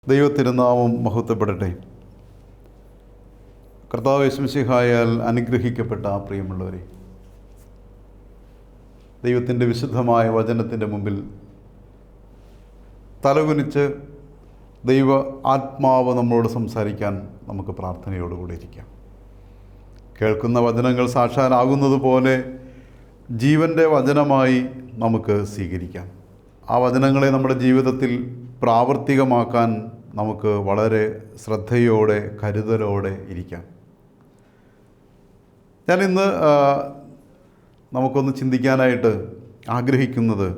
ദൈവത്തിരുനാമം മഹത്വപ്പെടട്ടെ. കർത്താവ് യേശു മിശിഹായാൽ അനുഗ്രഹിക്കപ്പെട്ട പ്രിയമുള്ളവരെ, ദൈവത്തിൻ്റെ വിശുദ്ധമായ വചനത്തിൻ്റെ മുമ്പിൽ തലകുനിച്ച് ദൈവ ആത്മാവ് നമ്മളോട് സംസാരിക്കാൻ നമുക്ക് പ്രാർത്ഥനയോടുകൂടി ഇരിക്കാം. കേൾക്കുന്ന വചനങ്ങൾ സാക്ഷാലാകുന്നത് പോലെ ജീവൻ്റെ വചനമായി നമുക്ക് സ്വീകരിക്കാം. ആ വചനങ്ങളെ നമ്മുടെ ജീവിതത്തിൽ പ്രാവർത്തികമാക്കാൻ നമുക്ക് വളരെ ശ്രദ്ധയോടെ കരുതലോടെ ഇരിക്കാം. ഞാനിന്ന് നമുക്കൊന്ന് ചിന്തിക്കാനായിട്ട് ആഗ്രഹിക്കുന്നത്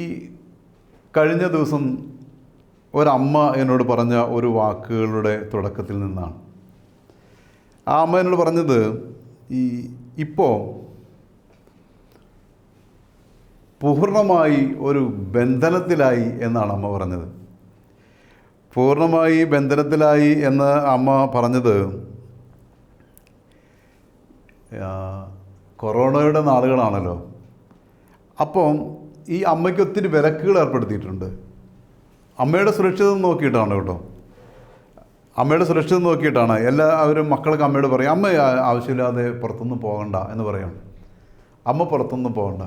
ഈ കഴിഞ്ഞ ദിവസം ഒരമ്മ എന്നോട് പറഞ്ഞ ഒരു വാക്കുകളുടെ തുടക്കത്തിൽ നിന്നാണ്. ആ അമ്മ എന്നോട് പറഞ്ഞത് ഇപ്പോൾ പൂർണ്ണമായി ഒരു ബന്ധനത്തിലായി എന്നാണ് അമ്മ പറഞ്ഞത്. പൂർണ്ണമായി ബന്ധനത്തിലായി എന്ന് അമ്മ പറഞ്ഞത് കൊറോണയുടെ നാളുകളാണല്ലോ. അപ്പം ഈ അമ്മയ്ക്ക് ഒത്തിരി വിലക്കുകൾ ഏർപ്പെടുത്തിയിട്ടുണ്ട്. അമ്മയുടെ സുരക്ഷിതം നോക്കിയിട്ടാണ് കേട്ടോ. അമ്മയുടെ സുരക്ഷിതം നോക്കിയിട്ടാണ് എല്ലാവരും മക്കളൊക്കെ അമ്മയോട് പറയും, അമ്മ ആവശ്യമില്ലാതെ പുറത്തൊന്നും പോകണ്ട എന്ന് പറയണം. അമ്മ പുറത്തൊന്നും പോകണ്ട.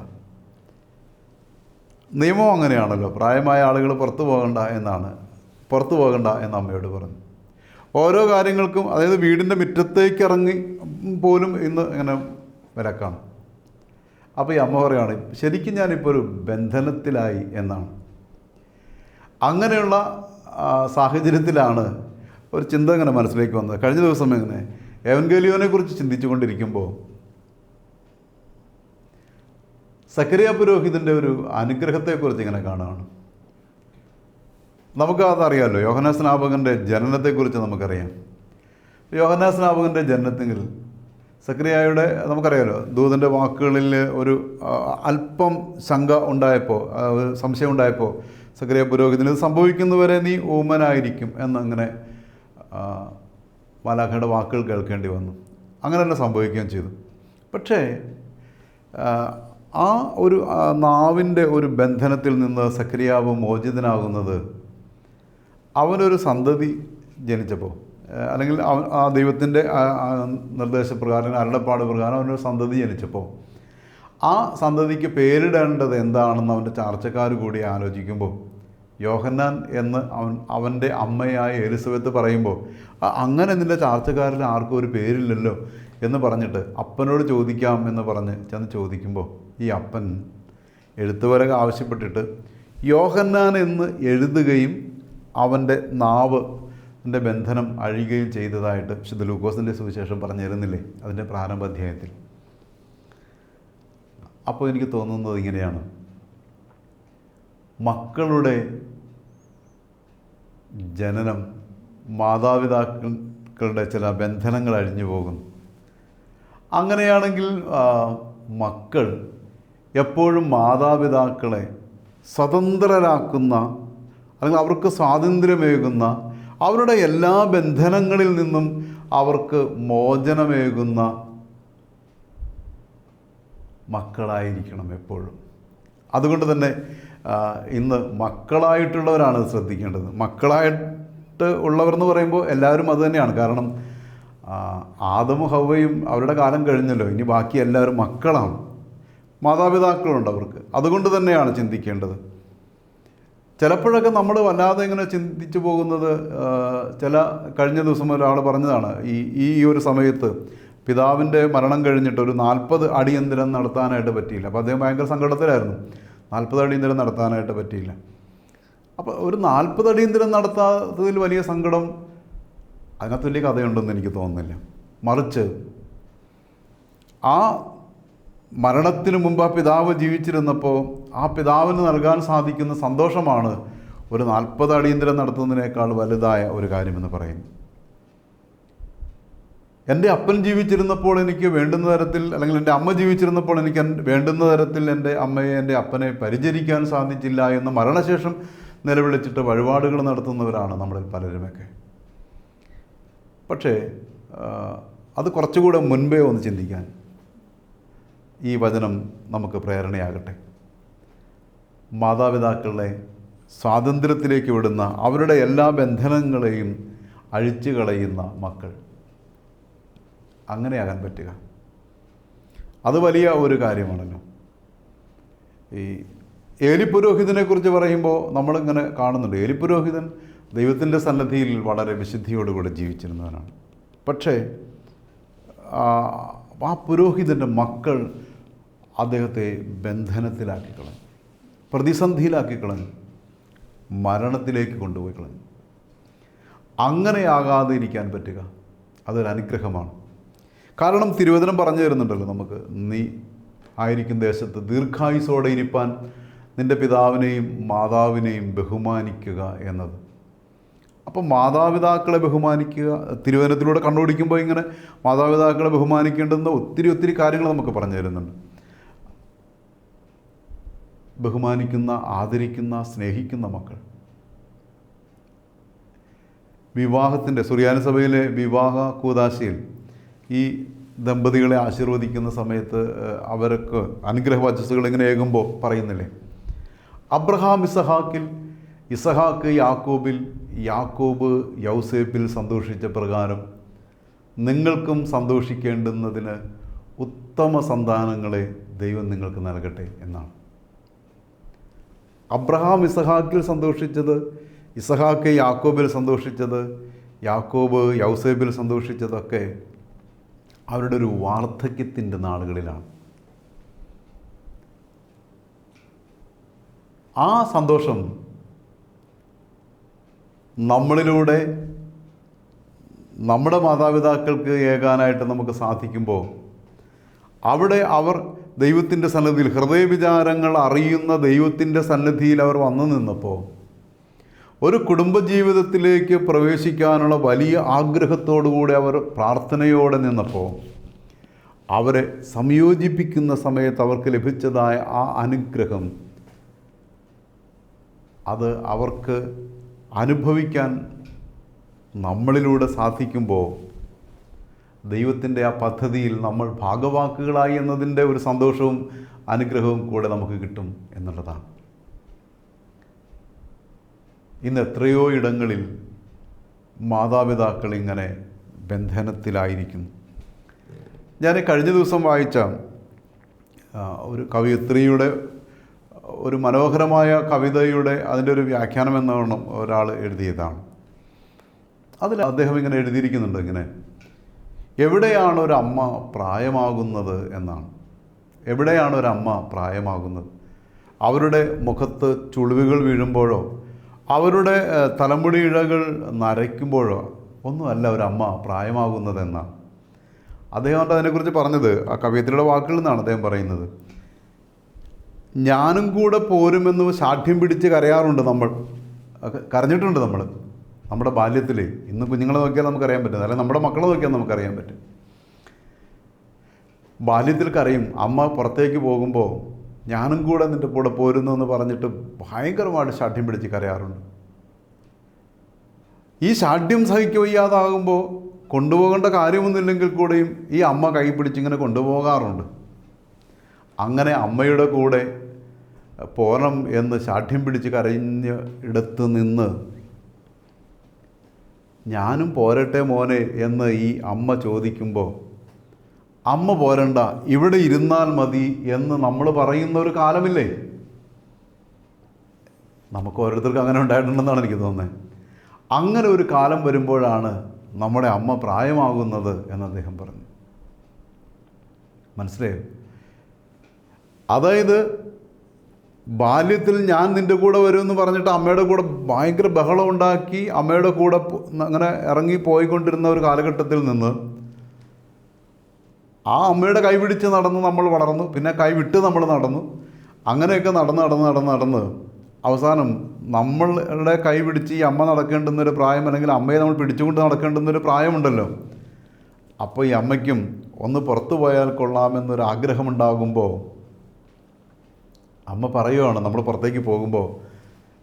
നിയമം അങ്ങനെയാണല്ലോ, പ്രായമായ ആളുകൾ പുറത്തു പോകണ്ട എന്ന് അമ്മയോട് പറഞ്ഞു. ഓരോ കാര്യങ്ങൾക്കും, അതായത് വീടിൻ്റെ മുറ്റത്തേക്ക് ഇറങ്ങി പോലും ഇന്ന് ഇങ്ങനെ വിലക്കാണ്. അപ്പോൾ ഈ അമ്മ പറയുകയാണ്, ശരിക്കും ഞാനിപ്പോൾ ഒരു ബന്ധനത്തിലായി എന്നാണ്. അങ്ങനെയുള്ള സാഹചര്യത്തിലാണ് ഒരു ചിന്ത ഇങ്ങനെ മനസ്സിലേക്ക് വന്നത്. കഴിഞ്ഞ ദിവസം ഇങ്ങനെ എവൻഗേലിയോനെ കുറിച്ച് ചിന്തിച്ചു കൊണ്ടിരിക്കുമ്പോൾ സക്കറിയ പുരോഹിതൻ്റെ ഒരു അനുഗ്രഹത്തെക്കുറിച്ച് ഇങ്ങനെ കാണുകയാണ്. നമുക്കതറിയാമല്ലോ, യോഹന്നാൻ സ്നാപകൻ്റെ ജനനത്തെക്കുറിച്ച് നമുക്കറിയാം. യോഹന്നാൻ സ്നാപകൻ്റെ ജനനത്തിൽ സക്കറിയായുടെ നമുക്കറിയാമല്ലോ, ദൂതൻ്റെ വാക്കുകളിൽ ഒരു അല്പം ശങ്ക ഉണ്ടായപ്പോൾ, സംശയം ഉണ്ടായപ്പോൾ സക്കറിയ പുരോഹിതന് ഇത് സംഭവിക്കുന്നവരെ നീ ഊമനായിരിക്കും എന്നങ്ങനെ മാലാഖയുടെ വാക്കുകൾ കേൾക്കേണ്ടി വന്നു. അങ്ങനെ തന്നെ സംഭവിക്കുകയും ചെയ്തു. പക്ഷേ ആ ഒരു നാവിൻ്റെ ഒരു ബന്ധനത്തിൽ നിന്ന് സക്കറിയാവ് മോചിതനാകുന്നത് അവനൊരു സന്തതി ജനിച്ചപ്പോൾ, അല്ലെങ്കിൽ ആ ദൈവത്തിൻ്റെ നിർദ്ദേശപ്രകാരം, അരുളപ്പാട് പ്രകാരം അവനൊരു സന്തതി ജനിച്ചപ്പോൾ ആ സന്തതിക്ക് പേരിടേണ്ടത് എന്താണെന്ന് അവൻ്റെ ചാർച്ചക്കാർ കൂടി ആലോചിക്കുമ്പോൾ യോഹന്നാൻ എന്ന് അവൻ്റെ അമ്മയായ എലിസബത്ത് പറയുമ്പോൾ, അങ്ങനെ നിൻ്റെ ചാർച്ചക്കാരിൽ ആർക്കും ഒരു പേരില്ലല്ലോ എന്ന് പറഞ്ഞിട്ട് അപ്പനോട് ചോദിക്കാം എന്ന് പറഞ്ഞ് ചെന്ന് ചോദിക്കുമ്പോൾ ഈ അപ്പൻ എഴുത്തുപലക ആവശ്യപ്പെട്ടിട്ട് യോഹന്നാൻ എന്ന് എഴുതുകയും അവൻ്റെ നാവിൻ്റെ ബന്ധനം അഴിയുകയും ചെയ്തതായിട്ട് വിശുദ്ധ ലൂക്കോസിൻ്റെ സുവിശേഷം പറഞ്ഞു തരുന്നില്ലേ അതിൻ്റെ പ്രാരംഭ അധ്യായത്തിൽ. അപ്പോൾ എനിക്ക് തോന്നുന്നത് ഇങ്ങനെയാണ്, മക്കളുടെ ജനനം മാതാപിതാക്കളുടെ ചില ബന്ധനങ്ങൾ അഴിഞ്ഞു പോകുന്നു. അങ്ങനെയാണെങ്കിൽ മക്കൾ എപ്പോഴും മാതാപിതാക്കളെ സ്വതന്ത്രരാക്കുന്ന, അല്ലെങ്കിൽ അവർക്ക് സ്വാതന്ത്ര്യമേകുന്ന, അവരുടെ എല്ലാ ബന്ധനങ്ങളിൽ നിന്നും അവർക്ക് മോചനമേകുന്ന മക്കളായിരിക്കണം എപ്പോഴും. അതുകൊണ്ട് തന്നെ ഇന്ന് മക്കളായിട്ടുള്ളവരാണ് ശ്രദ്ധിക്കേണ്ടത്. മക്കളായിട്ട് ഉള്ളവരെന്ന് പറയുമ്പോൾ എല്ലാവരും അത് തന്നെയാണ്. കാരണം ആദമും ഹവ്വയും അവരുടെ കാലം കഴിഞ്ഞല്ലോ, ഇനി ബാക്കി എല്ലാവരും മക്കളാണ്, മാതാപിതാക്കളുണ്ട് അവർക്ക്. അതുകൊണ്ട് തന്നെയാണ് ചിന്തിക്കേണ്ടത്. ചിലപ്പോഴൊക്കെ നമ്മൾ വല്ലാതെ ഇങ്ങനെ ചിന്തിച്ചു പോകുന്നത്, കഴിഞ്ഞ ദിവസം ഒരാൾ പറഞ്ഞതാണ്, ഈ ഒരു സമയത്ത് പിതാവിൻ്റെ മരണം കഴിഞ്ഞിട്ട് ഒരു 40 അടിയന്തരം നടത്താനായിട്ട് പറ്റിയില്ല. അപ്പോൾ അദ്ദേഹം ഭയങ്കര സങ്കടത്തിലായിരുന്നു. 40 അടിയന്തരം നടത്താനായിട്ട് പറ്റിയില്ല. അപ്പോൾ ഒരു 40 അടിയന്തരം നടത്താത്തതിൽ വലിയ സങ്കടം, അതിനകത്ത് വലിയ കഥയുണ്ടെന്ന് എനിക്ക് തോന്നുന്നില്ല. മറിച്ച് ആ മരണത്തിന് മുമ്പ് ആ പിതാവ് ജീവിച്ചിരുന്നപ്പോൾ ആ പിതാവിന് നൽകാൻ സാധിക്കുന്ന സന്തോഷമാണ് ഒരു 40 അടിയന്തരം നടത്തുന്നതിനേക്കാൾ വലുതായ ഒരു കാര്യമെന്ന് പറയുന്നു. എൻ്റെ അപ്പൻ ജീവിച്ചിരുന്നപ്പോൾ എനിക്ക് വേണ്ടുന്ന തരത്തിൽ, അല്ലെങ്കിൽ എൻ്റെ അമ്മ ജീവിച്ചിരുന്നപ്പോൾ എനിക്ക് വേണ്ടുന്ന തരത്തിൽ എൻ്റെ അമ്മയെ, എൻ്റെ അപ്പനെ പരിചരിക്കാൻ സാധിച്ചില്ല എന്ന് മരണശേഷം നിലവിളിച്ചിട്ട് വഴിപാടുകൾ നടത്തുന്നവരാണ് നമ്മളിൽ പലരുമൊക്കെ. പക്ഷേ അത് കുറച്ചുകൂടെ മുൻപേ ഒന്ന് ചിന്തിക്കാൻ ഈ വചനം നമുക്ക് പ്രേരണയാകട്ടെ. മാതാപിതാക്കളെ സ്വാതന്ത്ര്യത്തിലേക്ക് വിടുന്ന, അവരുടെ എല്ലാ ബന്ധനങ്ങളെയും അഴിച്ചു കളയുന്ന മക്കൾ. അങ്ങനെയാകാൻ പറ്റുക, അത് വലിയ ഒരു കാര്യമാണല്ലോ. ഈ ഏലിപുരോഹിതനെക്കുറിച്ച് പറയുമ്പോൾ നമ്മളിങ്ങനെ കാണുന്നുണ്ട്, ഏലിപുരോഹിതൻ ദൈവത്തിൻ്റെ സന്നിധിയിൽ വളരെ വിശുദ്ധിയോടുകൂടെ ജീവിച്ചിരുന്നവനാണ്. പക്ഷേ ആ പുരോഹിതൻ്റെ മക്കൾ അദ്ദേഹത്തെ ബന്ധനത്തിലാക്കി കളഞ്ഞു, പ്രതിസന്ധിയിലാക്കി കളഞ്ഞു, മരണത്തിലേക്ക് കൊണ്ടുപോയി കളഞ്ഞു. അങ്ങനെയാകാതെ ഇരിക്കാൻ പറ്റുക അതൊരനുഗ്രഹമാണ്. കാരണം തിരുവചനം പറഞ്ഞു തരുന്നുണ്ടല്ലോ നമുക്ക്, നീ ആയിരിക്കും ദേശത്ത് ദീർഘായുസോടെ ഇരിപ്പാൻ നിൻ്റെ പിതാവിനെയും മാതാവിനെയും ബഹുമാനിക്കുക എന്നത്. അപ്പം മാതാപിതാക്കളെ ബഹുമാനിക്കുക, തിരുവചനത്തിലൂടെ കണ്ടുപിടിക്കുമ്പോൾ ഇങ്ങനെ മാതാപിതാക്കളെ ബഹുമാനിക്കേണ്ടുന്ന ഒത്തിരി കാര്യങ്ങൾ നമുക്ക് പറഞ്ഞു തരുന്നുണ്ട്. ബഹുമാനിക്കുന്ന, ആദരിക്കുന്ന, സ്നേഹിക്കുന്ന മക്കൾ. വിവാഹത്തിൻ്റെ സുറിയാനി സഭയിലെ വിവാഹ കൂദാശയിൽ ഈ ദമ്പതികളെ ആശീർവദിക്കുന്ന സമയത്ത് അവർക്ക് അനുഗ്രഹവചസ്സുകൾ ഇങ്ങനെ ഏകുമ്പോൾ പറയുന്നില്ലേ, അബ്രഹാം ഇസഹാക്കിൽ, ഇസഹാക്ക് യാക്കോബിൽ, യാക്കോബ് യൗസേപ്പിൽ സന്തോഷിച്ച പ്രകാരം നിങ്ങൾക്കും സന്തോഷിക്കേണ്ടുന്നതിന് ഉത്തമ സന്താനങ്ങളെ ദൈവം നിങ്ങൾക്ക് നൽകട്ടെ എന്നാണ്. അബ്രഹാം ഇസഹാക്കിൽ സന്തോഷിച്ചത്, ഇസഹാക്ക് യാക്കോബിൽ സന്തോഷിച്ചത്, യാക്കോബ് യൗസേബിൽ സന്തോഷിച്ചതൊക്കെ അവരുടെ ഒരു വാർദ്ധക്യത്തിൻ്റെ നാളുകളിലാണ്. ആ സന്തോഷം നമ്മളിലൂടെ നമ്മുടെ മാതാപിതാക്കൾക്ക് ഏകാനായിട്ട് നമുക്ക് സാധിക്കുമ്പോൾ അവിടെ അവർ ദൈവത്തിൻ്റെ സന്നിധിയിൽ, ഹൃദയവിചാരങ്ങൾ അറിയുന്ന ദൈവത്തിൻ്റെ സന്നിധിയിൽ അവർ വന്നു നിന്നപ്പോൾ, ഒരു കുടുംബജീവിതത്തിലേക്ക് പ്രവേശിക്കാനുള്ള വലിയ ആഗ്രഹത്തോടുകൂടി അവർ പ്രാർത്ഥനയോടെ നിന്നപ്പോൾ, അവരെ സംയോജിപ്പിക്കുന്ന സമയത്ത് അവർക്ക് ലഭിച്ചതായ ആ അനുഗ്രഹം, അത് അവർക്ക് അനുഭവിക്കാൻ നമ്മളിലൂടെ സാധിക്കുമ്പോൾ ദൈവത്തിൻ്റെ ആ പദ്ധതിയിൽ നമ്മൾ ഭാഗവാക്കുകളായി എന്നതിൻ്റെ ഒരു സന്തോഷവും അനുഗ്രഹവും കൂടെ നമുക്ക് കിട്ടും എന്നുള്ളതാണ്. ഇന്ന് എത്രയോ ഇടങ്ങളിൽ മാതാപിതാക്കൾ ഇങ്ങനെ ബന്ധനത്തിലായിരിക്കുന്നു. ഞാൻ കഴിഞ്ഞ ദിവസം വായിച്ച ഒരു കവയിത്രിയുടെ ഒരു മനോഹരമായ കവിതയുടെ അതിൻ്റെ ഒരു വ്യാഖ്യാനം എന്നോണം ഒരാൾ എഴുതിയതാണ്. അതിൽ അദ്ദേഹം ഇങ്ങനെ എഴുതിയിരിക്കുന്നുണ്ട്, ഇങ്ങനെ എവിടെയാണ് ഒരമ്മ പ്രായമാകുന്നത് എന്നാണ്. എവിടെയാണ് ഒരമ്മ പ്രായമാകുന്നത്? അവരുടെ മുഖത്ത് ചുളിവുകൾ വീഴുമ്പോഴോ അവരുടെ തലമുടി ഇഴകൾ നരയ്ക്കുമ്പോഴോ ഒന്നുമല്ല ഒരമ്മ പ്രായമാകുന്നതെന്നാണ് അദ്ദേഹം അതിനെക്കുറിച്ച് പറഞ്ഞത്. ആ കവിയത്രിയുടെ വാക്കുകളിൽ നിന്നാണ് അദ്ദേഹം പറയുന്നത്. ഞാനും കൂടെ പോരുമെന്ന് ശാഠ്യം പിടിച്ച് കരയാറുണ്ട് നമ്മൾ, കരഞ്ഞിട്ടുണ്ട് നമ്മൾ നമ്മുടെ ബാല്യത്തിൽ. ഇന്ന് കുഞ്ഞുങ്ങളെ നോക്കിയാൽ നമുക്കറിയാൻ പറ്റും, അല്ലെങ്കിൽ നമ്മുടെ മക്കളെ നോക്കിയാൽ നമുക്കറിയാൻ പറ്റും. ബാല്യത്തിൽ കരയും, അമ്മ പുറത്തേക്ക് പോകുമ്പോൾ ഞാനും കൂടെ നിൻ്റെ കൂടെ പോരുന്നു എന്ന് പറഞ്ഞിട്ട് ഭയങ്കരമായിട്ട് ശാഠ്യം പിടിച്ച് കരയാറുണ്ട്. ഈ ശാഠ്യം സഹിക്കവയ്യാതാകുമ്പോൾ കൊണ്ടുപോകേണ്ട കാര്യമൊന്നുമില്ലെങ്കിൽ കൂടെയും ഈ അമ്മ കൈ പിടിച്ചിങ്ങനെ കൊണ്ടുപോകാറുണ്ട്. അങ്ങനെ അമ്മയുടെ കൂടെ പോരണം എന്ന് ശാഠ്യം പിടിച്ച് കരഞ്ഞ ഇടത്ത് നിന്ന് ഞാനും പോരട്ടെ മോനെ എന്ന് ഈ അമ്മ ചോദിക്കുമ്പോൾ, അമ്മ പോരണ്ട ഇവിടെ ഇരുന്നാൽ മതി എന്ന് നമ്മൾ പറയുന്ന ഒരു കാലമില്ലേ? നമുക്ക് ഓരോരുത്തർക്കും അങ്ങനെ ഉണ്ടായിട്ടുണ്ടെന്നാണ് എനിക്ക് തോന്നുന്നത്. അങ്ങനെ ഒരു കാലം വരുമ്പോഴാണ് നമ്മുടെ അമ്മ പ്രായമാകുന്നത് എന്ന് അദ്ദേഹം പറഞ്ഞു. മനസ്സിലായോ? അതായത് ബാല്യത്തിൽ ഞാൻ നിൻ്റെ കൂടെ വരുമെന്ന് പറഞ്ഞിട്ട് അമ്മയുടെ കൂടെ ഭയങ്കര ബഹളം ഉണ്ടാക്കി അമ്മയുടെ കൂടെ അങ്ങനെ ഇറങ്ങി പോയിക്കൊണ്ടിരുന്ന ഒരു കാലഘട്ടത്തിൽ നിന്ന് ആ അമ്മയുടെ കൈ പിടിച്ച് നടന്ന് നമ്മൾ വളർന്നു, പിന്നെ കൈ വിട്ട് നമ്മൾ നടന്നു, അങ്ങനെയൊക്കെ നടന്ന് അവസാനം നമ്മളുടെ കൈ പിടിച്ച് ഈ അമ്മ നടക്കേണ്ടുന്നൊരു പ്രായം, അല്ലെങ്കിൽ അമ്മയെ നമ്മൾ പിടിച്ചുകൊണ്ട് നടക്കേണ്ടുന്നൊരു പ്രായമുണ്ടല്ലോ. അപ്പോൾ ഈ അമ്മയ്ക്കും ഒന്ന് പുറത്തു പോയാൽ കൊള്ളാമെന്നൊരു ആഗ്രഹമുണ്ടാകുമ്പോൾ അമ്മ പറയുവാണ്, നമ്മൾ പുറത്തേക്ക് പോകുമ്പോൾ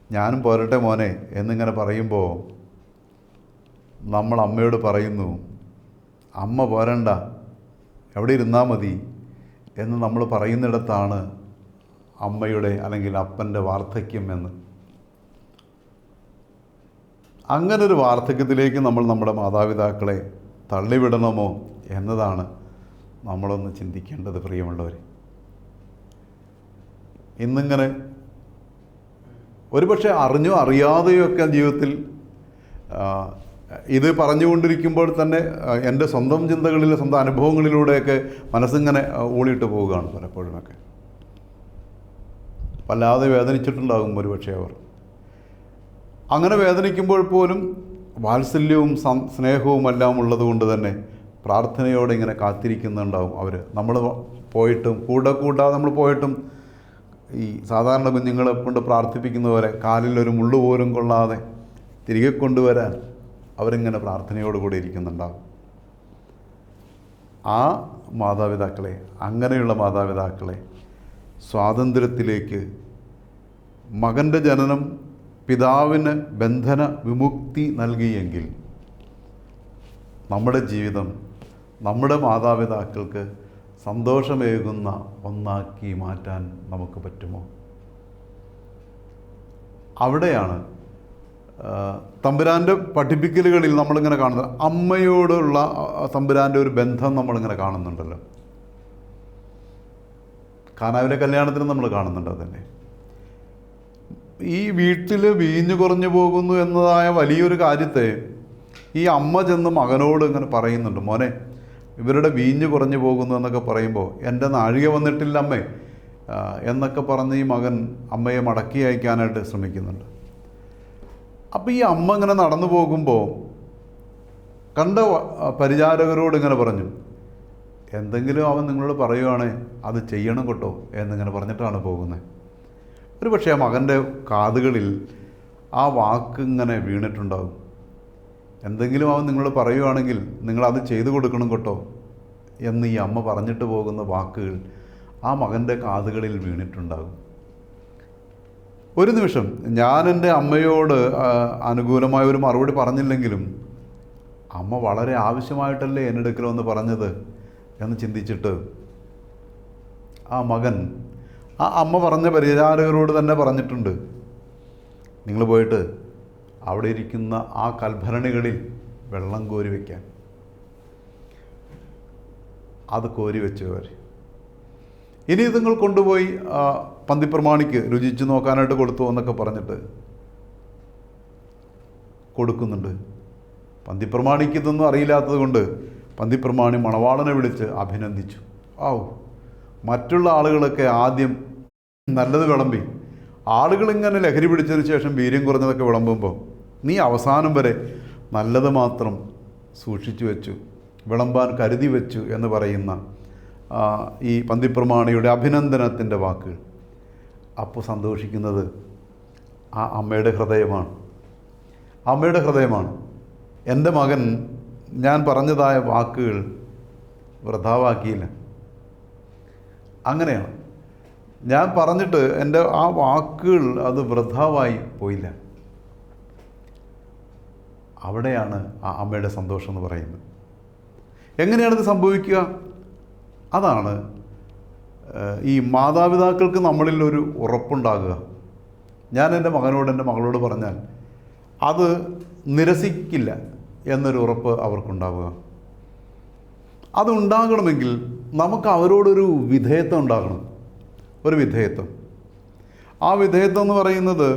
ഞാനും പോരട്ടെ മോനെ എന്നിങ്ങനെ പറയുമ്പോൾ നമ്മൾ അമ്മയോട് പറയുന്നു, അമ്മ പോരണ്ട എവിടെ ഇരുന്നാൽ മതി എന്ന് നമ്മൾ പറയുന്നിടത്താണ് അമ്മയുടെ അല്ലെങ്കിൽ അപ്പൻ്റെ വാർദ്ധക്യം എന്ന്. അങ്ങനൊരു വാർദ്ധക്യത്തിലേക്ക് നമ്മൾ നമ്മുടെ മാതാപിതാക്കളെ തള്ളിവിടണമോ എന്നതാണ് നമ്മളൊന്ന് ചിന്തിക്കേണ്ടത്. പ്രിയമുള്ളവർ, ഇന്നിങ്ങനെ ഒരുപക്ഷെ അറിഞ്ഞോ അറിയാതെയോ ഒക്കെ ജീവിതത്തിൽ ഇത് പറഞ്ഞുകൊണ്ടിരിക്കുമ്പോൾ തന്നെ എൻ്റെ സ്വന്തം ചിന്തകളിൽ, സ്വന്തം അനുഭവങ്ങളിലൂടെയൊക്കെ മനസ്സിങ്ങനെ ഊളിയിട്ട് പോവുകയാണ് പലപ്പോഴുമൊക്കെ. വല്ലാതെ വേദനിച്ചിട്ടുണ്ടാകും ഒരുപക്ഷെ അവർ. അങ്ങനെ വേദനിക്കുമ്പോൾ പോലും വാത്സല്യവും സ്നേഹവും എല്ലാം ഉള്ളത് കൊണ്ട് തന്നെ പ്രാർത്ഥനയോടെ ഇങ്ങനെ കാത്തിരിക്കുന്നുണ്ടാവും അവർ. നമ്മൾ പോയിട്ടും കൂടാതെ നമ്മൾ പോയിട്ടും ഈ സാധാരണ കുഞ്ഞുങ്ങളെ കൊണ്ട് പ്രാർത്ഥിപ്പിക്കുന്നവരെ കാലിലൊരു മുള്ളു പോലും കൊള്ളാതെ തിരികെ കൊണ്ടുവരാൻ അവരിങ്ങനെ പ്രാർത്ഥനയോടുകൂടി ഇരിക്കുന്നുണ്ടാവും. ആ മാതാപിതാക്കളെ, അങ്ങനെയുള്ള മാതാപിതാക്കളെ സ്വാതന്ത്ര്യത്തിലേക്ക്, മകൻ്റെ ജനനം പിതാവിന് ബന്ധന വിമുക്തി നൽകിയെങ്കിൽ നമ്മുടെ ജീവിതം നമ്മുടെ മാതാപിതാക്കൾക്ക് സന്തോഷമേകുന്ന ഒന്നാക്കി മാറ്റാൻ നമുക്ക് പറ്റുമോ? അവിടെയാണ് തമ്പുരാൻ്റെ പഠിപ്പിക്കലുകളിൽ നമ്മളിങ്ങനെ കാണുന്നത്. അമ്മയോടുള്ള തമ്പുരാൻ്റെ ഒരു ബന്ധം നമ്മളിങ്ങനെ കാണുന്നുണ്ടല്ലോ. കാനാവിലെ കല്യാണത്തിന് നമ്മൾ കാണുന്നുണ്ട്. അതന്നെ ഈ വീട്ടിൽ വീഞ്ഞു കുറഞ്ഞു പോകുന്നു എന്നതായ വലിയൊരു കാര്യത്തെ ഈ അമ്മ ചെന്ന് മകനോട് ഇങ്ങനെ പറയുന്നുണ്ട്. മോനെ, ഇവരുടെ വീഞ്ഞ് കുറഞ്ഞു പോകുന്നു എന്നൊക്കെ പറയുമ്പോൾ എൻ്റെ നാഴിക വന്നിട്ടില്ല അമ്മേ എന്നൊക്കെ പറഞ്ഞ് ഈ മകൻ അമ്മയെ മടക്കി അയക്കാനായിട്ട് ശ്രമിക്കുന്നുണ്ട്. അപ്പോൾ ഈ അമ്മ ഇങ്ങനെ നടന്നു പോകുമ്പോൾ കണ്ട പരിചാരകരോട് ഇങ്ങനെ പറഞ്ഞു, എന്തെങ്കിലും അവൻ നിങ്ങളോട് പറയുവാണേ അത് ചെയ്യണം കേട്ടോ എന്നിങ്ങനെ പറഞ്ഞിട്ടാണ് പോകുന്നത്. ഒരു പക്ഷേ ആ മകൻ്റെ കാതുകളിൽ ആ വാക്ക് ഇങ്ങനെ വീണിട്ടുണ്ടാകും. എന്തെങ്കിലും അവൻ നിങ്ങളോട് പറയുവാണെങ്കിൽ നിങ്ങളത് ചെയ്തു കൊടുക്കണം കേട്ടോ എന്ന് ഈ അമ്മ പറഞ്ഞിട്ട് പോകുന്ന വാക്കുകൾ ആ മകൻ്റെ കാതുകളിൽ വീണിട്ടുണ്ടാകും. ഒരു നിമിഷം ഞാൻ എൻ്റെ അമ്മയോട് അനുകൂലമായ ഒരു മറുപടി പറഞ്ഞില്ലെങ്കിലും അമ്മ വളരെ ആവശ്യമായിട്ടല്ലേ എന്നെടുക്കലോ പറഞ്ഞത് എന്ന് ചിന്തിച്ചിട്ട് ആ മകൻ ആ അമ്മ പറഞ്ഞ പരിചാരകരോട് തന്നെ പറഞ്ഞിട്ടുണ്ട്, നിങ്ങൾ പോയിട്ട് അവിടെ ഇരിക്കുന്ന ആ കൽഭരണികളിൽ വെള്ളം കോരി വയ്ക്കാൻ. അത് കോരി വെച്ചവർ ഇനി നിങ്ങൾ കൊണ്ടുപോയി പന്തിപ്രമാണിക്ക് രുചിച്ച് നോക്കാനായിട്ട് കൊടുത്തു എന്നൊക്കെ പറഞ്ഞിട്ട് കൊടുക്കുന്നുണ്ട്. പന്തിപ്രമാണിക്ക് ഇതൊന്നും അറിയില്ലാത്തത് കൊണ്ട് പന്തിപ്രമാണി മണവാളനെ വിളിച്ച് അഭിനന്ദിച്ചു. മറ്റുള്ള ആളുകളൊക്കെ ആദ്യം നല്ലത് വിളമ്പി, ആളുകളിങ്ങനെ ലഹരി പിടിച്ചതിന് ശേഷം വീര്യം കുറഞ്ഞതൊക്കെ വിളമ്പുമ്പോൾ നീ അവസാനം വരെ നല്ലത് മാത്രം സൂക്ഷിച്ചു വെച്ചു, വിളമ്പാൻ കരുതി വെച്ചു എന്ന് പറയുന്ന ഈ പന്തിപ്രമാണിയുടെ അഭിനന്ദനത്തിൻ്റെ വാക്കുകൾ. അപ്പോൾ സന്തോഷിക്കുന്നത് ആ അമ്മയുടെ ഹൃദയമാണ്. അമ്മയുടെ ഹൃദയമാണ്. എൻ്റെ മകൻ ഞാൻ പറഞ്ഞതായ വാക്കുകൾ വൃഥാവാക്കിയില്ല. അങ്ങനെയാണ് ഞാൻ പറഞ്ഞിട്ട് എൻ്റെ ആ വാക്കുകൾ അത് വൃഥാവായി പോയില്ല. അവിടെയാണ് ആ അമ്മയുടെ സന്തോഷം എന്ന് പറയുന്നത്. എങ്ങനെയാണിത് സംഭവിക്കുക? അതാണ് ഈ മാതാപിതാക്കൾക്ക് നമ്മളിൽ ഒരു ഉറപ്പുണ്ടാകുക. ഞാൻ എൻ്റെ മകനോട് എൻ്റെ മകളോട് പറഞ്ഞാൽ അത് നിരസിക്കില്ല എന്നൊരു ഉറപ്പ് അവർക്കുണ്ടാവുക. അതുണ്ടാകണമെങ്കിൽ നമുക്ക് അവരോടൊരു വിധേയത്വം ഉണ്ടാകണം. ഒരു വിധേയത്വം. ആ വിധേയത്വം എന്ന് പറയുന്നത്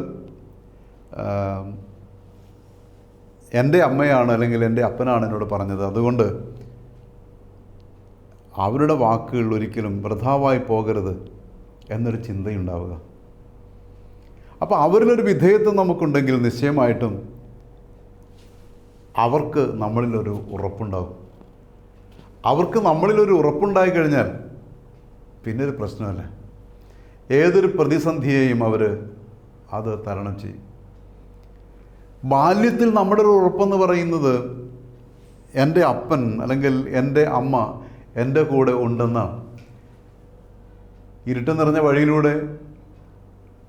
എൻ്റെ അമ്മയാണ് അല്ലെങ്കിൽ എൻ്റെ അപ്പനാണ് എന്നോട് പറഞ്ഞത്, അതുകൊണ്ട് അവരുടെ വാക്കുകൾ ഒരിക്കലും വൃഥാവായി പോകരുത് എന്നൊരു ചിന്തയുണ്ടാവുക. അപ്പോൾ അവരിലൊരു വിധേയത്വം നമുക്കുണ്ടെങ്കിൽ നിശ്ചയമായിട്ടും അവർക്ക് നമ്മളിലൊരു ഉറപ്പുണ്ടാകും. അവർക്ക് നമ്മളിലൊരു ഉറപ്പുണ്ടായി കഴിഞ്ഞാൽ പിന്നെ ഒരു പ്രശ്നമല്ല. ഏതൊരു പ്രതിസന്ധിയെയും അവർ അത് തരണം ചെയ്യും. ബാല്യത്തിൽ നമ്മുടെ ഒരു ഉറപ്പെന്ന് പറയുന്നത് എൻ്റെ അപ്പൻ അല്ലെങ്കിൽ എൻ്റെ അമ്മ എൻ്റെ കൂടെ ഉണ്ടെന്നാണ്. ഇരുട്ട് നിറഞ്ഞ വഴിയിലൂടെ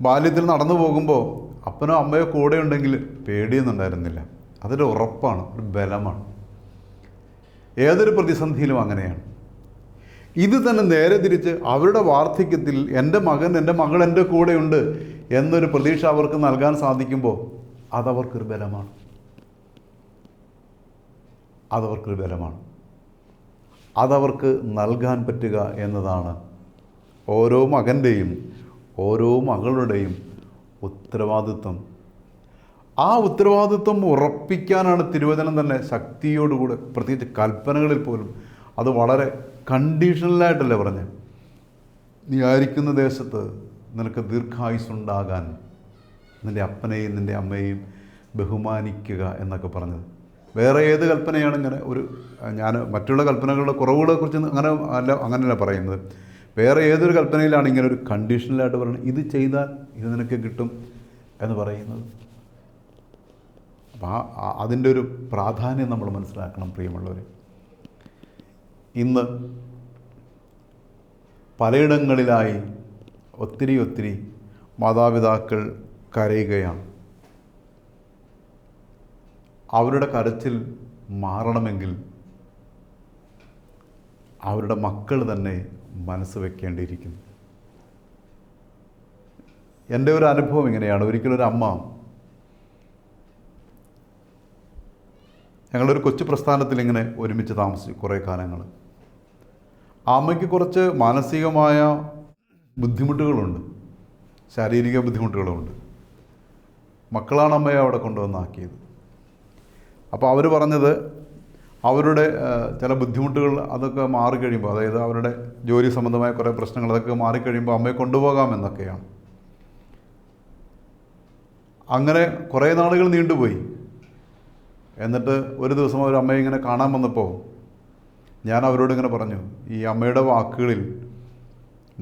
ബാല്യത്തിൽ നടന്നു പോകുമ്പോൾ അപ്പനോ അമ്മയോ കൂടെ ഉണ്ടെങ്കിൽ പേടിയൊന്നുണ്ടായിരുന്നില്ല. അതൊരു ഉറപ്പാണ്, ഒരു ബലമാണ്. ഏതൊരു പ്രതിസന്ധിയിലും അങ്ങനെയാണ്. ഇത് തന്നെ നേരെ തിരിച്ച് അവരുടെ വാർദ്ധക്യത്തിൽ എൻ്റെ മകൻ എൻ്റെ മകൾ എൻ്റെ കൂടെയുണ്ട് എന്നൊരു പ്രതീക്ഷ അവർക്ക് നൽകാൻ സാധിക്കുമ്പോൾ അതവർക്കൊരു ബലമാണ്. അതവർക്കൊരു ബലമാണ്. അതവർക്ക് നൽകാൻ പറ്റുക എന്നതാണ് ഓരോ മകൻ്റെയും ഓരോ മകളുടെയും ഉത്തരവാദിത്വം. ആ ഉത്തരവാദിത്വം ഉറപ്പിക്കാനാണ് തിരുവചനം തന്നെ ശക്തിയോടുകൂടെ, പ്രത്യേകിച്ച് കൽപ്പനകളിൽ പോലും അത് വളരെ കണ്ടീഷണലായിട്ടല്ലേ പറഞ്ഞത്. നീ ആയിരിക്കുന്ന ദേശത്ത് നിനക്ക് ദീർഘായുസ്സുണ്ടാകാൻ നിൻ്റെ അപ്പനെയും നിൻ്റെ അമ്മയെയും ബഹുമാനിക്കുക എന്നൊക്കെ പറഞ്ഞത്. വേറെ ഏത് കൽപ്പനയാണ് ഇങ്ങനെ ഞാൻ മറ്റുള്ള കൽപ്പനകളുടെ കുറവുകളെക്കുറിച്ച് അങ്ങനെയല്ല പറയുന്നത്. വേറെ ഏതൊരു കൽപ്പനയിലാണ് ഇങ്ങനെ ഒരു കണ്ടീഷണലായിട്ട് പറയുന്നത്, ഇത് ചെയ്താൽ ഇത് നിനക്ക് കിട്ടും എന്ന് പറയുന്നത്. അപ്പോൾ അതിൻ്റെ ഒരു പ്രാധാന്യം നമ്മൾ മനസ്സിലാക്കണം പ്രിയമുള്ളവർ. ഇന്ന് പലയിടങ്ങളിലായി ഒത്തിരി മാതാപിതാക്കൾ കരയുകയാണ്. അവരുടെ കരച്ചിൽ മാറണമെങ്കിൽ അവരുടെ മക്കൾ തന്നെ മനസ്സ് വയ്ക്കേണ്ടിയിരിക്കുന്നു. എൻ്റെ ഒരു അനുഭവം ഇങ്ങനെയാണ്. ഒരിക്കലൊരു അമ്മ, ഞങ്ങളൊരു കൊച്ചു പ്രസ്ഥാനത്തിൽ ഇങ്ങനെ ഒരുമിച്ച് താമസിച്ചു കുറേ കാലങ്ങൾ. ആ അമ്മയ്ക്ക് കുറച്ച് മാനസികമായ ബുദ്ധിമുട്ടുകളുണ്ട്, ശാരീരിക ബുദ്ധിമുട്ടുകളുമുണ്ട്. മക്കളാണ് അമ്മയെ അവിടെ കൊണ്ടുവന്നാക്കിയത്. അപ്പോൾ അവർ പറഞ്ഞത് അവരുടെ ചില ബുദ്ധിമുട്ടുകൾ അതൊക്കെ മാറിക്കഴിയുമ്പോൾ, അതായത് അവരുടെ ജോലി സംബന്ധമായ കുറേ പ്രശ്നങ്ങൾ അതൊക്കെ മാറിക്കഴിയുമ്പോൾ അമ്മയെ കൊണ്ടുപോകാമെന്നൊക്കെയാണ്. അങ്ങനെ കുറേ നാളുകൾ നീണ്ടുപോയി. എന്നിട്ട് ഒരു ദിവസം അവർ അമ്മയെ ഇങ്ങനെ കാണാൻ വന്നപ്പോൾ ഞാൻ അവരോട് ഇങ്ങനെ പറഞ്ഞു, ഈ അമ്മയുടെ വാക്കുകളിൽ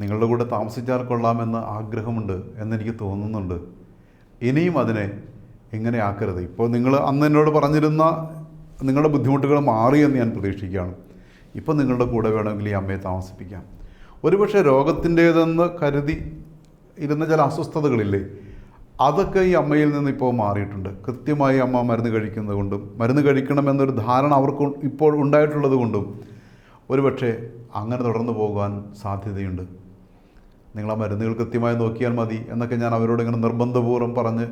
നിങ്ങളുടെ കൂടെ താമസിച്ചാൽ കൊള്ളാമെന്ന് ആഗ്രഹമുണ്ട് എന്നെനിക്ക് തോന്നുന്നുണ്ട്. ഇനിയും അതിനെ ഇങ്ങനെ ആക്കരുത്. ഇപ്പോൾ നിങ്ങൾ അന്ന് എന്നോട് പറഞ്ഞിരുന്ന നിങ്ങളുടെ ബുദ്ധിമുട്ടുകൾ മാറിയെന്ന് ഞാൻ പ്രതീക്ഷിക്കുകയാണ്. ഇപ്പോൾ നിങ്ങളുടെ കൂടെ വേണമെങ്കിൽ ഈ അമ്മയെ താമസിപ്പിക്കാം. ഒരുപക്ഷെ രോഗത്തിൻ്റേതെന്ന് കരുതി ഇരുന്ന ചില അസ്വസ്ഥതകളില്ലേ, അതൊക്കെ ഈ അമ്മയിൽ നിന്ന് ഇപ്പോൾ മാറിയിട്ടുണ്ട്. കൃത്യമായി അമ്മ മരുന്ന് കഴിക്കുന്നത് കൊണ്ടും മരുന്ന് കഴിക്കണമെന്നൊരു ധാരണ അവർക്ക് ഇപ്പോൾ ഉണ്ടായിട്ടുള്ളത് കൊണ്ടും ഒരുപക്ഷെ അങ്ങനെ തുടർന്ന് പോകാൻ സാധ്യതയുണ്ട്. നിങ്ങൾ ആ മരുന്നുകൾ കൃത്യമായി നോക്കിയാൽ മതി എന്നൊക്കെ ഞാൻ അവരോട് ഇങ്ങനെ നിർബന്ധപൂർവ്വം പറഞ്ഞ്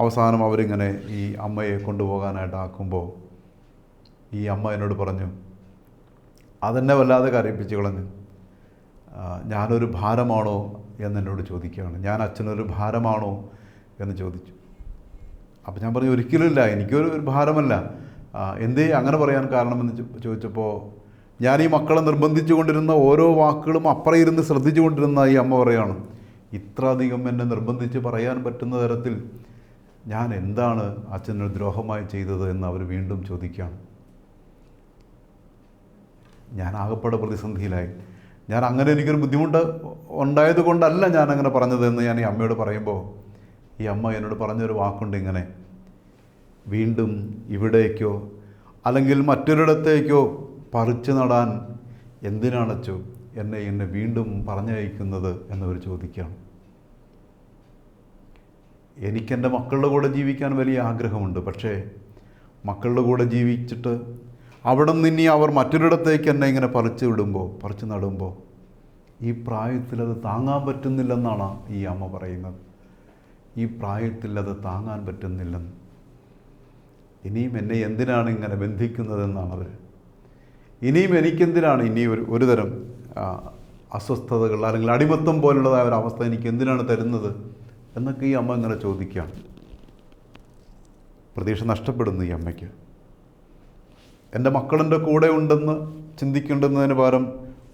അവസാനം അവരിങ്ങനെ ഈ അമ്മയെ കൊണ്ടുപോകാനായിട്ടാക്കുമ്പോൾ ഈ അമ്മ എന്നോട് പറഞ്ഞു, അതെന്നെ വല്ലാതെ കരയിപ്പിച്ച് കളഞ്ഞു. ഞാനൊരു ഭാരമാണോ എന്നെന്നോട് ചോദിക്കുകയാണ്. ഞാൻ അച്ഛനൊരു ഭാരമാണോ എന്ന് ചോദിച്ചു. അപ്പോൾ ഞാൻ പറഞ്ഞു, ഒരിക്കലുമില്ല, എനിക്കൊരു ഭാരമല്ല. എന്തേ അങ്ങനെ പറയാൻ കാരണമെന്ന് ചോദിച്ചപ്പോൾ ഞാൻ ഈ മക്കളെ നിർബന്ധിച്ചു കൊണ്ടിരുന്ന ഓരോ വാക്കുകളും അപ്പുറം ഇരുന്ന് ശ്രദ്ധിച്ചു കൊണ്ടിരുന്ന ഈ അമ്മ പറയുകയാണ്, ഇത്ര അധികം എന്നെ നിർബന്ധിച്ച് പറയാൻ പറ്റുന്ന തരത്തിൽ ഞാൻ എന്താണ് അച്ഛനൊരു ദ്രോഹമായി ചെയ്തത് എന്ന് അവർ വീണ്ടും ചോദിക്കുകയാണ്. ഞാൻ ആകപ്പാടെ പ്രതിസന്ധിയിലായി. ഞാൻ അങ്ങനെ എനിക്കൊരു ബുദ്ധിമുട്ട് ഉണ്ടായത് കൊണ്ടല്ല ഞാൻ അങ്ങനെ പറഞ്ഞതെന്ന് ഞാൻ ഈ അമ്മയോട് പറയുമ്പോൾ ഈ അമ്മ എന്നോട് പറഞ്ഞൊരു വാക്കുണ്ട് ഇങ്ങനെ, വീണ്ടും ഇവിടേക്കോ അല്ലെങ്കിൽ മറ്റൊരിടത്തേക്കോ പറിച്ചു നടാൻ എന്തിനാണച്ചോ എന്നെ വീണ്ടും പറഞ്ഞയക്കുന്നത് എന്നവർ ചോദിക്കുകയാണ്. എനിക്കെൻ്റെ മക്കളുടെ കൂടെ ജീവിക്കാൻ വലിയ ആഗ്രഹമുണ്ട്. പക്ഷേ മക്കളുടെ കൂടെ ജീവിച്ചിട്ട് അവിടെ നിന്ന് ഇനി അവർ മറ്റൊരിടത്തേക്ക് എന്നെ ഇങ്ങനെ പറിച്ചു നടുമ്പോൾ ഈ പ്രായത്തിൽ അത് താങ്ങാൻ പറ്റുന്നില്ലെന്നാണ് ഈ അമ്മ പറയുന്നത്. ഈ പ്രായത്തിൽ അത് താങ്ങാൻ പറ്റുന്നില്ലെന്ന്. ഇനിയും എന്നെ എന്തിനാണ് ഇങ്ങനെ ബന്ധിക്കുന്നതെന്നാണ് അവർ. ഇനിയും എനിക്കെന്തിനാണ് ഇനി ഒരു തരം അസ്വസ്ഥതകൾ അല്ലെങ്കിൽ അടിമത്തം പോലുള്ളതായ ഒരു അവസ്ഥ എനിക്ക് എന്തിനാണ് തരുന്നത് എന്നൊക്കെ ഈ അമ്മ ഇങ്ങനെ ചോദിക്കുകയാണ്. പ്രതീക്ഷ നഷ്ടപ്പെടുന്നു ഈ അമ്മയ്ക്ക്. എൻ്റെ മക്കളെൻ്റെ കൂടെ ഉണ്ടെന്ന് ചിന്തിക്കേണ്ടുന്നതിന് പകരം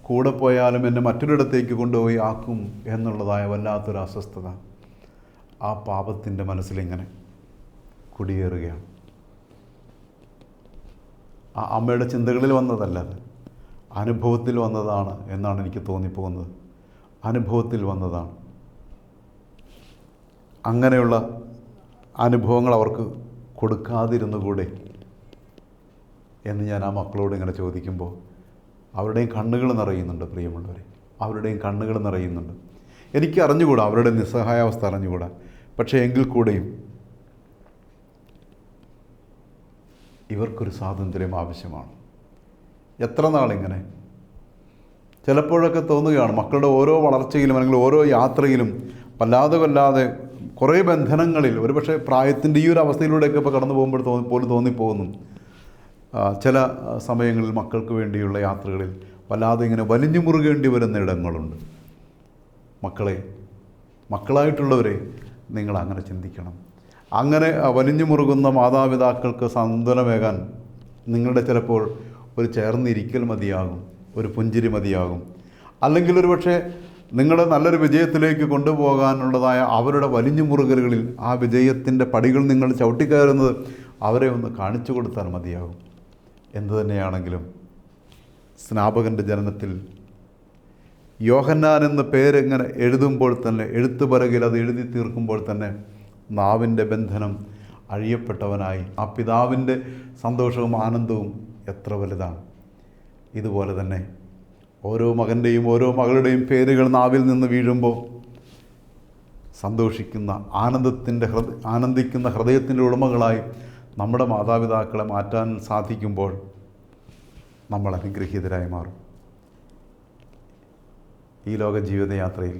കൂടെ പോയാലും എന്നെ മറ്റൊരിടത്തേക്ക് കൊണ്ടുപോയി ആക്കും എന്നുള്ളതായ വല്ലാത്തൊരു അസ്വസ്ഥത ആ പാപത്തിൻ്റെ മനസ്സിലിങ്ങനെ കുടിയേറുകയാണ്. ആ അമ്മയുടെ ചിന്തകളിൽ വന്നതല്ല, അത് അനുഭവത്തിൽ വന്നതാണ് എന്നാണ് എനിക്ക് തോന്നിപ്പോകുന്നത്. അനുഭവത്തിൽ വന്നതാണ്. അങ്ങനെയുള്ള അനുഭവങ്ങൾ അവർക്ക് കൊടുക്കാതിരുന്നുകൂടെ എന്ന് ഞാൻ ആ മക്കളോട് ഇങ്ങനെ ചോദിക്കുമ്പോൾ അവരുടെയും കണ്ണുകൾ നിറയുന്നുണ്ട് പ്രിയമുള്ളവരെ. അവരുടെയും കണ്ണുകൾ നിറയുന്നുണ്ട്. എനിക്ക് അറിഞ്ഞുകൂടാ, അവരുടെ നിസ്സഹായാവസ്ഥ അറിഞ്ഞുകൂടാ. പക്ഷേ എങ്കിൽ കൂടെയും ഇവർക്കൊരു സ്വാതന്ത്ര്യം ആവശ്യമാണ്. എത്ര നാളിങ്ങനെ ചിലപ്പോഴൊക്കെ തോന്നുകയാണ്, മക്കളുടെ ഓരോ വളർച്ചയിലും അല്ലെങ്കിൽ ഓരോ യാത്രയിലും വല്ലാതെ കുറേ ബന്ധനങ്ങളിൽ ഒരുപക്ഷെ പ്രായത്തിൻ്റെ ഈ ഒരു അവസ്ഥയിലൂടെയൊക്കെ ഇപ്പോൾ കടന്നു പോകുമ്പോൾ പോലും തോന്നിപ്പോകുന്നു, ചില സമയങ്ങളിൽ മക്കൾക്ക് വേണ്ടിയുള്ള യാത്രകളിൽ വല്ലാതെ ഇങ്ങനെ വലിഞ്ഞു മുറുകേണ്ടി വരുന്ന ഇടങ്ങളുണ്ട്. മക്കളായിട്ടുള്ളവരെ നിങ്ങൾ അങ്ങനെ ചിന്തിക്കണം. അങ്ങനെ വലിഞ്ഞു മുറുകുന്ന മാതാപിതാക്കൾക്ക് സാന്ത്വനമേകാൻ നിങ്ങളുടെ ചിലപ്പോൾ ഒരു ചേർന്നിരിക്കൽ മതിയാകും, ഒരു പുഞ്ചിരി മതിയാകും. അല്ലെങ്കിൽ ഒരു പക്ഷേ നിങ്ങളെ നല്ലൊരു വിജയത്തിലേക്ക് കൊണ്ടുപോകാനുള്ളതായ അവരുടെ വലിഞ്ഞു മുറുകലുകളിൽ ആ വിജയത്തിൻ്റെ പടികൾ നിങ്ങൾ ചവിട്ടിക്കയറുന്നത് അവരെ ഒന്ന് കാണിച്ചു കൊടുത്താൽ മതിയാകും. എന്തു തന്നെയാണെങ്കിലും സ്നാപകൻ്റെ ജനനത്തിൽ യോഹന്നാൻ എന്ന പേരിങ്ങനെ എഴുതുമ്പോൾ തന്നെ, എഴുത്തുപലകയിൽ അത് എഴുതി തീർക്കുമ്പോൾ തന്നെ നാവിൻ്റെ ബന്ധനം അഴിയപ്പെട്ടവനായി ആ പിതാവിൻ്റെ സന്തോഷവും ആനന്ദവും എത്ര വലുതാണ്. ഇതുപോലെ തന്നെ ഓരോ മകൻ്റെയും ഓരോ മകളുടെയും പേരുകൾ നാവിൽ നിന്ന് വീഴുമ്പോൾ സന്തോഷിക്കുന്ന ആനന്ദിക്കുന്ന ഹൃദയത്തിൻ്റെ ഉടമകളായി നമ്മുടെ മാതാപിതാക്കളെ മാറ്റാൻ സാധിക്കുമ്പോൾ നമ്മൾ അനുഗ്രഹീതരായി മാറും. ഈ ലോക ജീവിതയാത്രയിൽ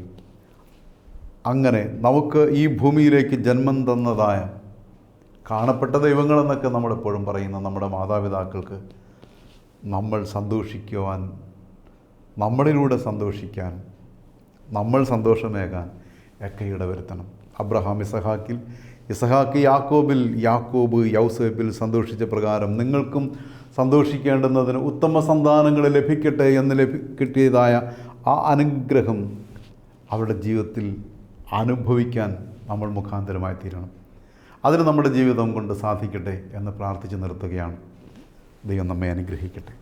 അങ്ങനെ നമുക്ക് ഈ ഭൂമിയിലേക്ക് ജന്മം തന്നതായ കാണപ്പെട്ട ദൈവങ്ങളെന്നൊക്കെ നമ്മളെപ്പോഴും പറയുന്ന നമ്മുടെ മാതാപിതാക്കൾക്ക് നമ്മൾ സന്തോഷിക്കുവാൻ, നമ്മളിലൂടെ സന്തോഷിക്കാൻ, നമ്മൾ സന്തോഷമേകാൻ ഒക്കെ ഇടവരുത്തണം. അബ്രഹാം ഇസഹാക്ക് യാക്കോബിൽ, യാക്കോബ് യൗസേപ്പിൽ സന്തോഷിച്ച പ്രകാരം നിങ്ങൾക്കും സന്തോഷിക്കേണ്ടുന്നതിന് ഉത്തമ സന്താനങ്ങൾ ലഭിക്കട്ടെ എന്ന് കിട്ടിയതായ ആ അനുഗ്രഹം അവരുടെ ജീവിതത്തിൽ അനുഭവിക്കാൻ നമ്മൾ മുഖാന്തരമായി തീരണം. അതിന് നമ്മുടെ ജീവിതം കൊണ്ട് സാധിക്കട്ടെ എന്ന് പ്രാർത്ഥിച്ച് നിർത്തുകയാണ്. ദൈവം നമ്മെ അനുഗ്രഹിക്കട്ടെ.